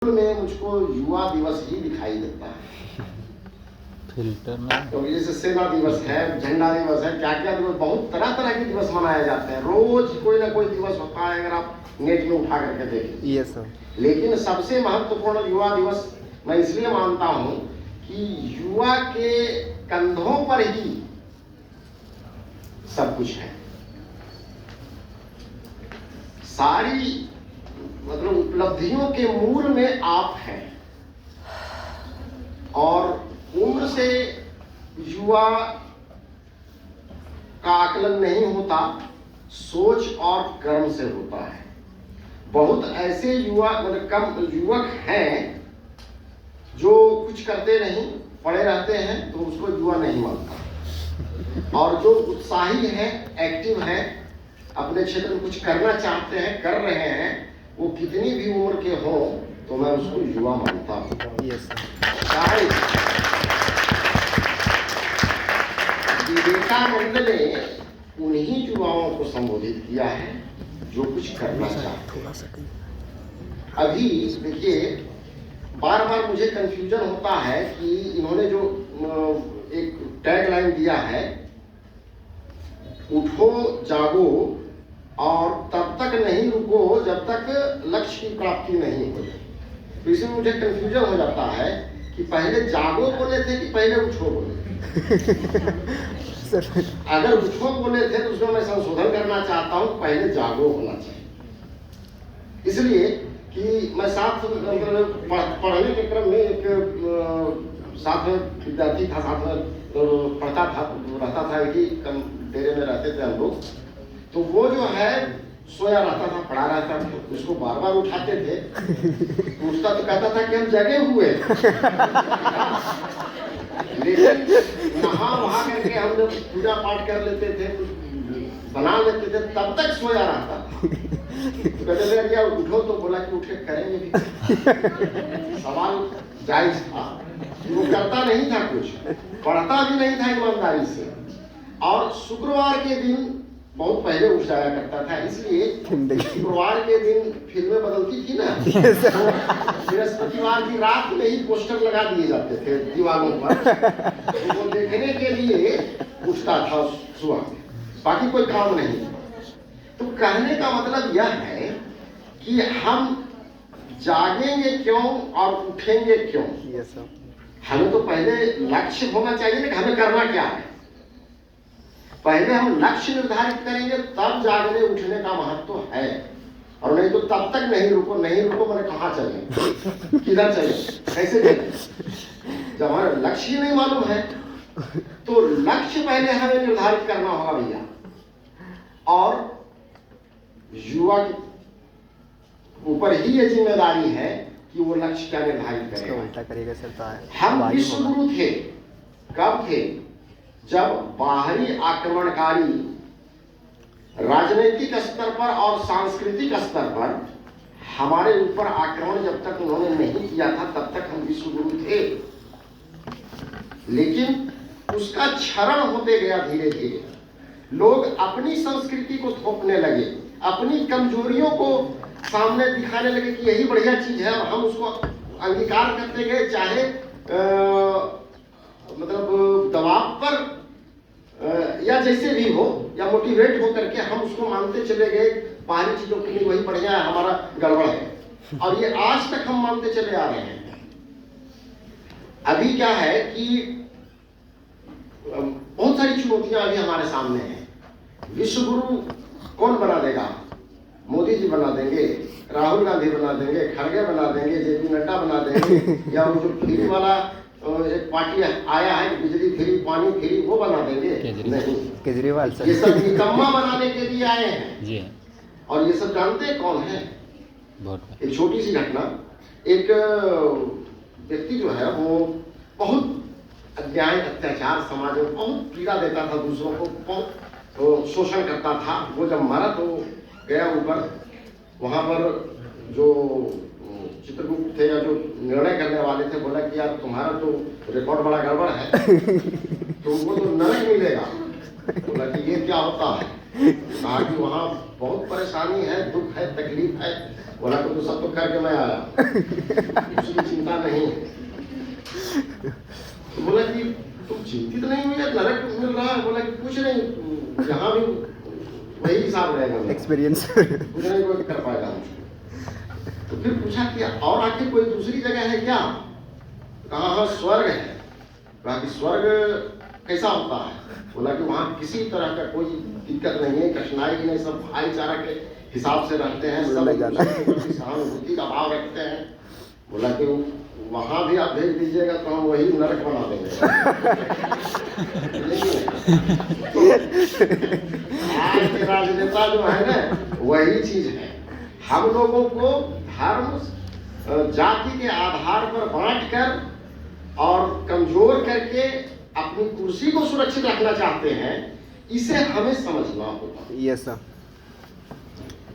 में मुझको युवा दिवस ही दिखाई देता है। फिल्टर में तो जैसे सेना दिवस है, झंडा दिवस है, क्या क्या दिवस, बहुत तरह तरह के दिवस मनाए जाते हैं। रोज कोई ना कोई दिवस होता है, अगर आप नेट में उठा करके देखें। ये सब लेकिन सबसे महत्वपूर्ण युवा दिवस मैं इसलिए मानता हूं कि युवा के कंधों पर ही सब कुछ है। सारी मतलब उपलब्धियों के मूल में आप हैं। और उम्र से युवा का आकलन नहीं होता, सोच और कर्म से होता है। बहुत ऐसे युवा मतलब कम युवक हैं जो कुछ करते नहीं, पड़े रहते हैं, तो उसको युवा नहीं मानता। और जो उत्साही है, एक्टिव है, अपने क्षेत्र में कुछ करना चाहते हैं, कर रहे हैं, वो कितनी भी उम्र के हों, तो मैं उसको युवा मानता हूँ। चाहे विवेकानंद ने उन्हीं युवाओं को संबोधित किया है जो कुछ करना चाहते हैं। अभी देखिए, बार बार मुझे कंफ्यूजन होता है कि इन्होंने जो एक टैगलाइन दिया है, उठो जागो और तब तक नहीं रुको जब तक लक्ष्य की प्राप्ति नहीं हो जाए। तो इसमें मुझे कंफ्यूजन हो जाता है कि पहले जागो बोले थे कि पहले उठो बोले थे। अगर उठो बोले थे तो उसमें मैं संशोधन करना चाहता हूं, पहले जागो होना चाहिए। इसलिए कि मैं साथ पढ़ने के क्रम में एक साथ में विद्यार्थी था, साथ में पढ़ता था, रहता था, एक ही डेरे में रहते थे हम लोग। तो वो जो है सोया रहता था, पड़ा रहता था, उसको बार बार उठाते थे। उठता तो कहता था कि हम जगे हुए। लेकिन नहा वहा करके हम जब पूजा पाठ कर लेते थे, बना लेते थे, तब तक सोया रहता था। तो कहते थे यार उठो, तो बोला कि उठ के करेंगे भी। सवाल जायज था, वो करता नहीं था, कुछ पढ़ता भी नहीं था ईमानदारी से। और शुक्रवार के दिन बहुत पहले उठ जाया करता था, इसलिए शुक्रवार के दिन फिल्में बदलती थी ना, बृहस्पतिवार की रात में ही पोस्टर लगा दिए जाते थे दीवारों पर, तो वो देखने के लिए उठता था सुबह में, बाकी कोई काम नहीं। तो कहने का मतलब यह है कि हम जागेंगे क्यों और उठेंगे क्यों। हमें तो पहले लक्ष्य होना चाहिए ना कि हमें करना क्या है। पहले हम लक्ष्य निर्धारित करेंगे, तब जागने उठने का महत्व है। और नहीं तो तब तक नहीं रुको, नहीं रुको मैंने कहाँ चले, किधर चले, कैसे चले, जब हमारा लक्ष्य ही नहीं मालूम है। तो लक्ष्य पहले हमें निर्धारित करना होगा भैया। और युवा के ऊपर ही ये जिम्मेदारी है कि वो लक्ष्य क्या निर्धारित करेगा। हम विश्व गुरु थे, कब थे? जब बाहरी आक्रमणकारी राजनीतिक स्तर पर और सांस्कृतिक स्तर पर हमारे ऊपर आक्रमण जब तक उन्होंने नहीं किया था, तब तक हम विश्व गुरु थे। लेकिन उसका क्षरण होते गया धीरे धीरे। लोग अपनी संस्कृति को थोपने लगे, अपनी कमजोरियों को सामने दिखाने लगे कि यही बढ़िया चीज है, और हम उसको अंगीकार करते गए, चाहे मतलब दबाव पर या जैसे भी हो, या मोटिवेट हो करके हम उसको मानते चले गए। बाहरी चीजों के लिए वही बढ़िया है, हमारा गड़बड़ है। और ये आज तक हम मानते चले आ रहे हैं। अभी क्या है कि बहुत सारी चुनौतियां अभी हमारे सामने हैं। विश्व गुरु कौन बना देगा? मोदी जी बना देंगे, राहुल गांधी बना देंगे, खड़गे बना देंगे, जेपी नड्डा बना देंगे, या वो जो फ्री वाला एक पार्टी आया है, बिजली फ्री, पानी फ्री, वो बना देंगे? नहीं, केजरीवाल ये सब निकम्मा बनाने के लिए आए हैं जी। और ये सब जानते हैं कौन है? एक छोटी सी घटना, एक व्यक्ति जो है वो बहुत अन्याय, अत्याचार, समाज में बहुत पीड़ा देता था, दूसरों को बहुत शोषण करता था। वो जब मरा तो गया ऊपर, वहां पर जो चित्रगुप्त थे या जो निर्णय करने वाले थे, बोला कि यार तुम्हारा तो रिकॉर्ड बड़ा गड़बड़ है, तुमको तो नरक मिलेगा। बोला कि ये क्या होता है? कहा कि वहाँ बहुत परेशानी है, दुख है, तकलीफ है, बोला तो सब तो करके मैं आया, उसकी चिंता नहीं है। तो बोला कि तुम चिंतित नहीं हुई, नरक मिल रहा है? बोला कि कुछ नहीं, यहाँ भी वही हिसाब रहेगा, एक्सपीरियंस कुछ नहीं कोई कर पाएगा मुझको। तो फिर पूछा कि और आखिर कोई दूसरी जगह है क्या? कहा हाँ स्वर्ग है। कहा कि स्वर्ग कैसा होता है? बोला कि वहाँ किसी तरह का कोई दिक्कत नहीं है, कठिनाई नहीं, सब भाईचारा के हिसाब से रहते हैं, सब सहानुभूति का भाव रखते हैं। बोला कि वहाँ भी आप भेज दीजिएगा तो हम वही नरक बना देंगे। आज के राजनेता जो है ना वही चीज है, हम लोगों को धर्म जाति के आधार पर बांटकर और कमजोर करके अपनी कुर्सी को सुरक्षित रखना चाहते हैं, इसे हमें समझना होगा। Yes sir.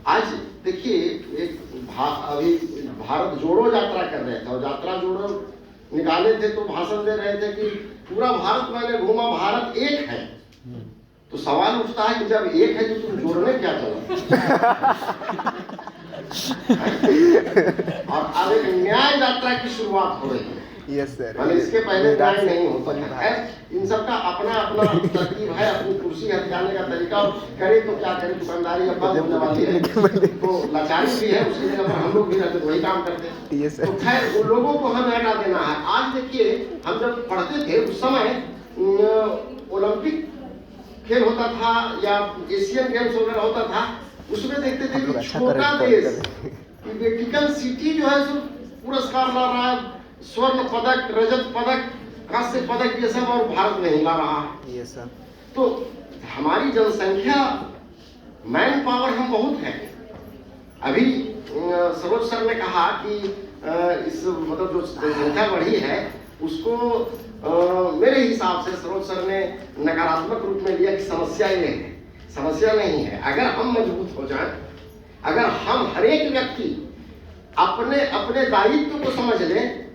आज देखिए एक अभी भारत जोड़ो यात्रा कर रहे थे और यात्रा जोड़ो निकाले थे तो भाषण दे रहे थे कि पूरा भारत मैंने घूमा, भारत एक है। तो सवाल उठता है कि जब एक है तो तुम जोड़ने क्या चला? और अब एक न्याय यात्रा की शुरुआत हो रही है। Yes sir. भले इसके पहले न्याय नहीं होता है, इन सबका अपना अपना तरकीब है, अपनी कुर्सी हथियाने का तरीका। करे तो क्या करे, दुकानदारी अब बंद होने वाली है तो लाचारी भी है, उसकी जगह पर हम लोग भी रहते तो वही काम करते। Yes sir. तो खैर उन लोगों को हमें हटा देना है। आज देखिए हम जब पढ़ते थे उस समय ओलंपिक खेल होता था या एशियन गेम्स वगैरह होता था, उसमें देखते थे कि छोटा देश वेटिकन सिटी जो है सो पुरस्कार ला रहा है, स्वर्ण पदक, रजत पदक, कांस्य पदक, ये सब, और भारत नहीं ला रहा है। Yes sir. तो हमारी जनसंख्या, मैन पावर हम बहुत है। अभी सरोज सर ने कहा कि इस मतलब जो जनसंख्या बढ़ी है उसको मेरे हिसाब से सरोज सर ने नकारात्मक रूप में लिया कि समस्या ये है। समस्या नहीं है, अगर हम मजबूत हो जाएं, अगर हम हर एक व्यक्ति अपने अपने दायित्व को समझ लें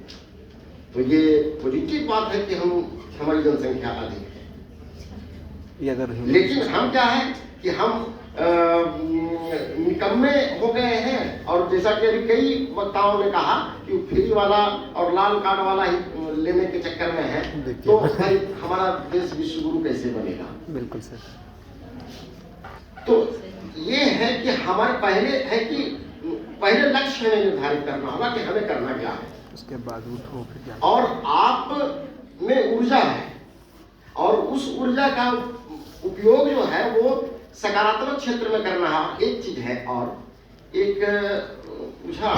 तो ये पॉजिटिव बात है कि हमारी जनसंख्या अधिक है। लेकिन हम क्या है कि हम निकम्मे हो गए हैं, और जैसा कि अभी कई वक्ताओं ने कहा कि फ्री वाला और लाल कार्ड वाला ही लेने के चक्कर में है, तो भाई हमारा देश विश्व गुरु कैसे बनेगा? बिल्कुल सर। तो ये है कि हमारे पहले लक्ष्य हमें निर्धारित करना होगा कि हमें करना क्या है, उसके बाद उठो फिर जाओ। और आप में ऊर्जा है और उस ऊर्जा का उपयोग जो है वो सकारात्मक क्षेत्र में करना है। एक चीज है, और एक पूछा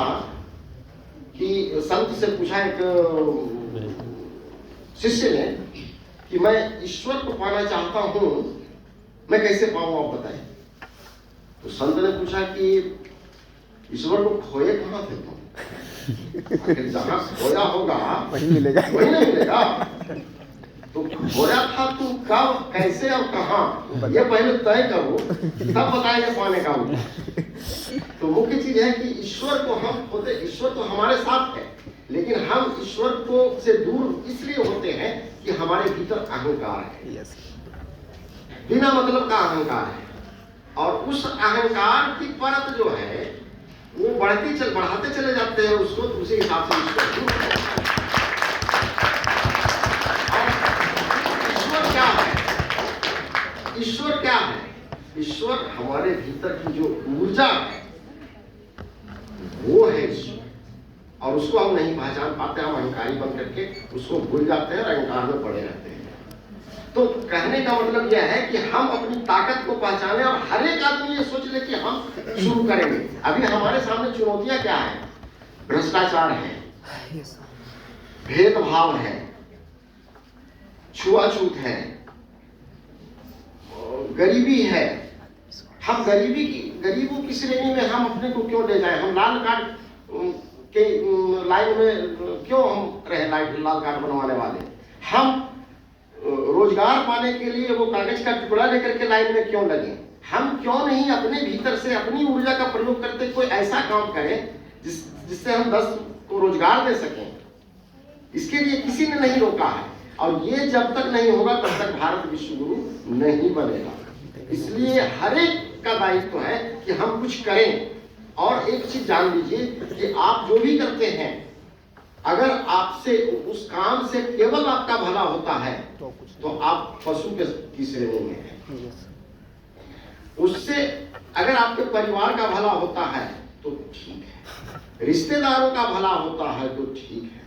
कि संत से पूछा एक शिष्य ने कि मैं ईश्वर को पाना चाहता हूं, मैं कैसे पाऊं, आप बताएं। तो संत ने पूछा कि ईश्वर को खोए कहां थे तुम? जहां खोया होगा वही मिलेगा, वही नहीं मिलेगा। तो खोया था तू कब, कैसे और कहां, ये पहले तय करो, तब बताएंगे पाने का। तो मुख्य चीज है कि ईश्वर को हम खोते, ईश्वर तो हमारे साथ है, लेकिन हम ईश्वर को से दूर इसलिए होते हैं कि हमारे भीतर अहंकार है। यस। बिना मतलब का अहंकार है, और उस अहंकार की परत जो है वो बढ़ाते चले जाते हैं उसको, तो उसी हिसाब से ईश्वर क्या है? ईश्वर क्या है? ईश्वर हमारे भीतर की जो ऊर्जा है वो है ईश्वर, और उसको हम नहीं पहचान पाते, हम अहंकारी बन करके उसको भूल जाते हैं और अहंकार में पड़े रहते हैं। तो कहने का मतलब यह है कि हम अपनी ताकत को पहचाने, और हर एक आदमी ये सोच ले कि हम शुरू करेंगे। अभी हमारे सामने चुनौतियां क्या है? भ्रष्टाचार है, भेदभाव है, छुआछूत है, गरीबी है। हम गरीबों की श्रेणी में हम अपने को क्यों ले जाएं? हम लाल कार्ड के लाइन में क्यों हम रहे, लाल कार्ड बनवाने वाले? हम रोजगार पाने के लिए वो कागज का टुकड़ा लेकर के लाइन में क्यों लगे? हम क्यों नहीं अपने भीतर से अपनी ऊर्जा का प्रयोग करते कोई ऐसा काम करें जिससे हम 10 को रोजगार दे सकें? इसके लिए किसी ने नहीं रोका है, और ये जब तक नहीं होगा तब तक भारत विश्व गुरु नहीं बनेगा। इसलिए हर एक का दायित्व है कि हम कुछ करें, और एक चीज जान लीजिए कि आप जो भी करते हैं, अगर आपसे उस काम से केवल आपका भला होता है तो आप पशु की श्रेणी में हैं। यस उससे अगर आपके परिवार का भला होता है तो ठीक है, रिश्तेदारों का भला होता है तो ठीक है,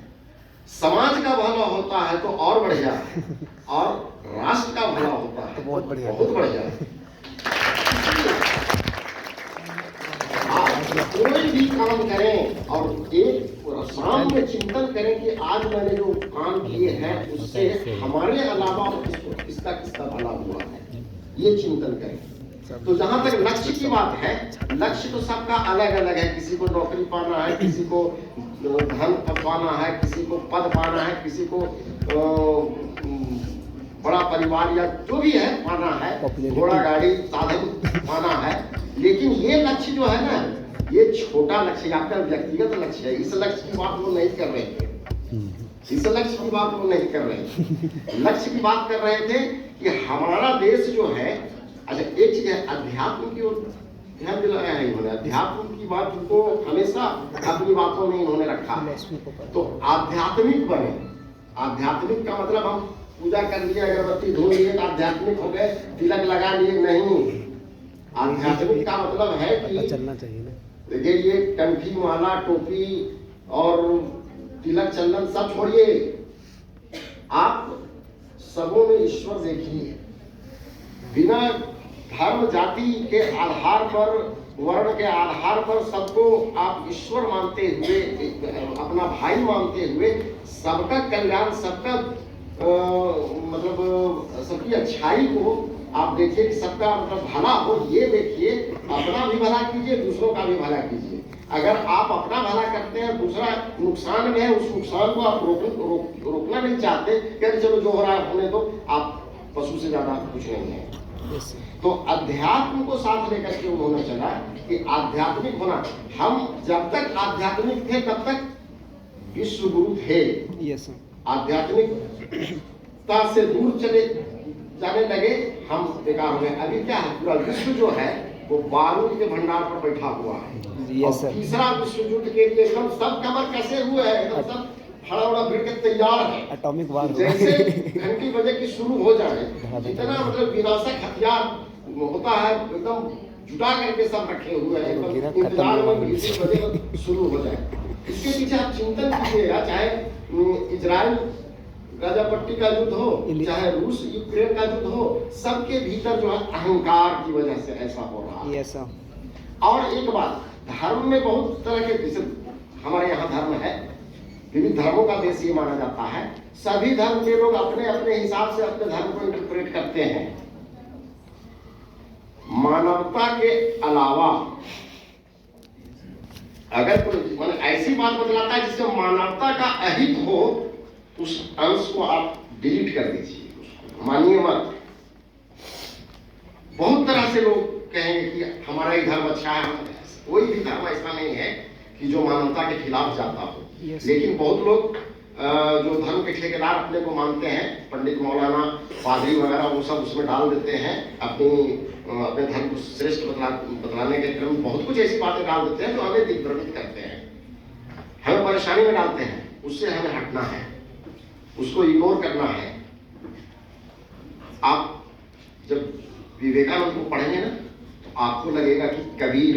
समाज का भला होता है तो और बढ़िया है, और राष्ट्र का भला होता है बहुत बढ़िया। बहुत बढ़िया है। आप कोई भी काम करें और एक शाम में चिंतन करें कि आज मैंने जो काम किए हैं उससे हमारे अलावा किसका किसका भला हुआ है, ये चिंतन करें। तो जहां तक लक्ष्य की बात है, लक्ष्य तो सबका अलग अलग है। किसी को नौकरी पाना है, किसी को धन पाना है, किसी को पद पाना है, किसी को बड़ा परिवार या जो भी है पाना है, घोड़ा गाड़ी साधन पाना है। लेकिन ये लक्ष्य जो है ना, ये छोटा लक्ष्य, आपका व्यक्तिगत लक्ष्य है। इस लक्ष्य की बात वो नहीं कर रहे थे, इस लक्ष्य की बात वो नहीं कर रहे थे। लक्ष्य की बात कर रहे थे कि हमारा देश जो है, अच्छा एक चीज है, अध्यात्म की ओर ध्यान दिलाया है इन्होंने। अध्यात्म की बात को हमेशा अपनी बातों में इन्होंने रखा। तो आध्यात्मिक बने। आध्यात्मिक का मतलब हम पूजा कर लिए, अगरबत्ती धो लिए तो आध्यात्मिक हो गए, तिलक लगा लिए, नहीं। आध्यात्मिक का मतलब है कि चलना चाहिए ना। देखिए, ये कंठी माला टोपी और तिलक चंदन सब छोड़िए, आप सबों में ईश्वर देखिए। बिना धर्म जाति के आधार पर, वर्ण के आधार पर सबको आप ईश्वर मानते हुए, अपना भाई मानते हुए, सबका कल्याण, सबका मतलब सबकी अच्छाई को आप देखिए कि सबका मतलब भला हो, ये देखिए। अपना भी भला कीजिए, दूसरों का भी भला कीजिए। अगर आप अपना भला करते हैं, दूसरा नुकसान में है, उस नुकसान को आप रोकना नहीं चाहते, कहते चलो जो हो रहा है होने दो, आप पशु से ज्यादा कुछ नहीं है। तो अध्यात्म को साथ लेकर के उन्होंने चला कि आध्यात्मिक होना। हम जब तक आध्यात्मिक थे तब तक विश्व गुरु थे। यस आध्यात्मिकता से दूर चले जाने लगे, हम बेकार हो गए। अभी क्या है, पूरा विश्व जो है वो बारूद के भंडार पर बैठा हुआ है। Yes sir. तीसरा विश्व युद्ध के लिए एकदम सब कमर कसे हुए हैं, एकदम सब खड़ा उड़ा भिड़ के तैयार है। एटॉमिक वार जैसे घंटी बजे की शुरू हो जाए, जितना मतलब विनाशक हथियार होता है एकदम जुटा करके सब रखे हुए हैं, एकदम इंतजार में किसी बजे शुरू हो जाए। इसके पीछे आप चिंतन कीजिएगा, चाहे इजराइल गाजापट्टी का युद्ध हो, चाहे रूस यूक्रेन का युद्ध हो, सबके भीतर जो है अहंकार की वजह से ऐसा हो रहा है। Yes sir. और एक बात, धर्म में बहुत तरह के, जैसे हमारे यहाँ धर्म है, विविध धर्मों का देश ये माना जाता है। सभी धर्म के लोग अपने अपने हिसाब से अपने धर्म को इंटरप्रेट करते हैं। मानवता के अलावा अगर कोई मतलब ऐसी बात बतलाता है जिससे मानवता का अहित हो, उस अंश को आप डिलीट कर दीजिए, मानिए मत। बहुत तरह से लोग कहेंगे कि हमारा ही धर्म अच्छा है। कोई भी धर्म ऐसा नहीं है कि जो मानवता के खिलाफ जाता हो। लेकिन बहुत लोग जो धर्म के ठेकेदार अपने को मानते हैं, पंडित मौलाना पादरी वगैरह, वो सब उसमें डाल देते हैं अपने धर्म को श्रेष्ठ बतलाने के क्रम में बहुत कुछ ऐसी बातें डाल देते हैं जो हमें दिग्भ्रमित करते हैं, हमें परेशानी में डालते हैं। उससे हमें हटना है, उसको इग्नोर करना है। आप जब विवेकानंद को पढ़ेंगे ना, तो आपको लगेगा कि कबीर,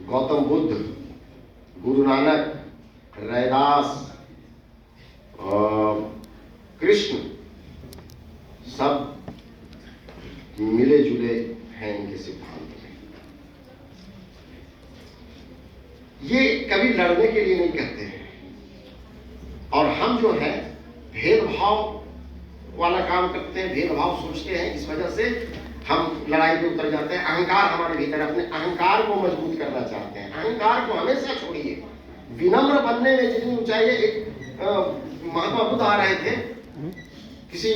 गौतम बुद्ध, गुरु नानक, रैदास, कृष्ण सब मिले जुले हैं इनके सिद्धांत में। ये कभी लड़ने के लिए नहीं कहते हैं। और हम जो है भेदभाव वाला काम करते हैं, भेदभाव सोचते हैं, इस वजह से हम लड़ाई पे उतर जाते हैं। अहंकार हमारे भीतर, अपने अहंकार को मजबूत करना चाहते हैं। अहंकार को हमेशा छोड़िए, विनम्र बनने में जितनी ऊंचाई है। एक महात्मा बुद्ध आ रहे थे किसी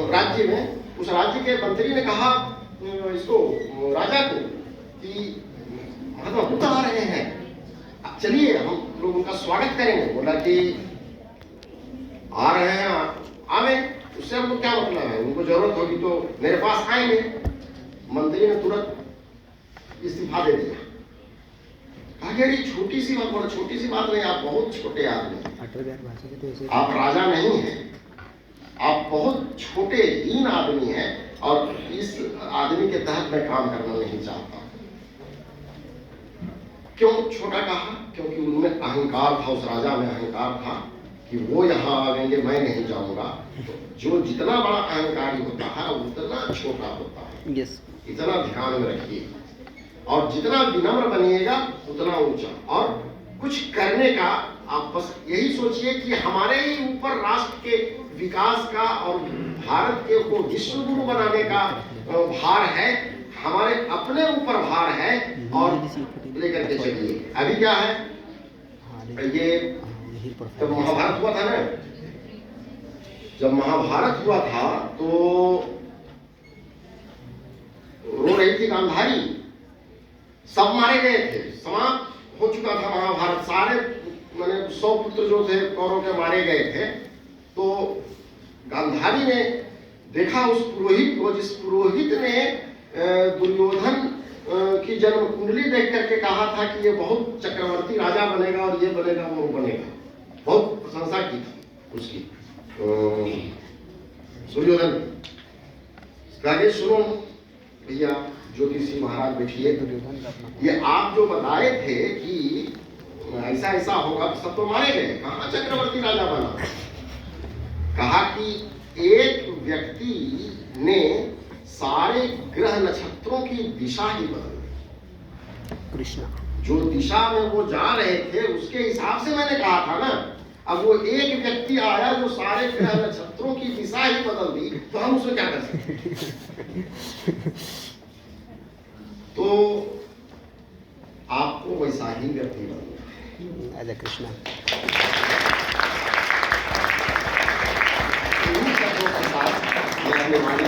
राज्य में, उस राज्य के मंत्री ने कहा इसको, राजा को, कि महात्मा बुद्ध आ रहे हैं, चलिए हम लोग उनका स्वागत करेंगे। बोला कि आ रहे हैं, आवे, उससे हमको क्या मतलब है, उनको जरूरत होगी तो मेरे पास आएंगे। मंत्री ने तुरंत इस्तीफा दे दिया, अगर ये छोटी सी बात, बोला छोटी सी बात नहीं, आप बहुत छोटे आदमी हैं, 18,000 भाषा के तो ऐसे आप राजा नहीं हैं, आप बहुत छोटे हीन आदमी हैं, और इस आदमी के तहत मैं काम करना नहीं चाहता। क्यों छोटा कहा? क्योंकि उनमें अहंकार था, उस राजा में अहंकार था कि वो यहाँ आएंगे, मैं नहीं जाऊंगा। तो जो जितना बड़ा अहंकारी होता है उतना छोटा होता है, यस इतना ध्यान में रखिए। और जितना विनम्र बनिएगा उतना ऊंचा। और कुछ करने का आप बस यही सोचिए कि हमारे ही ऊपर राष्ट्र के विकास का और भारत के को विश्व गुरु बनाने का भार है, हमारे अपने ऊपर भार है, और लेकर के चलिए। अभी क्या है, ये जब महाभारत हुआ था ना, जब महाभारत हुआ था तो रो रही थी गांधारी, सब मारे गए थे, समाप्त हो चुका था महाभारत, सारे मैंने 100 पुत्र जो थे कौरव के मारे गए थे। तो गांधारी ने देखा उस पुरोहित को, जिस पुरोहित ने दुर्योधन की जन्म कुंडली देख करके कहा था कि ये बहुत चक्रवर्ती राजा बनेगा और ये बनेगा वो बनेगा, बहुत प्रशंसा की थी उसकी दुर्योधन। कहे सुनो भैया ज्योतिषी महाराज बैठिए, ये आप जो बताए थे कि ऐसा ऐसा होगा, तो सब तो मारे गए, कहाँ चक्रवर्ती राजा बना? कहा कि एक व्यक्ति ने सारे ग्रह नक्षत्रों की दिशा ही बदल दी। कृष्ण जो दिशा में वो जा रहे थे उसके हिसाब से मैंने कहा था ना। अब वो एक व्यक्ति आया जो सारे ग्रह नक्षत्रों की दिशा ही बदल दी, तो हम उसमें क्या कर सकते? तो आपको वैसा ही व्यक्ति बनना है। राजा कृष्ण इन्हीं शब्दों के साथ मैं अपने वाणी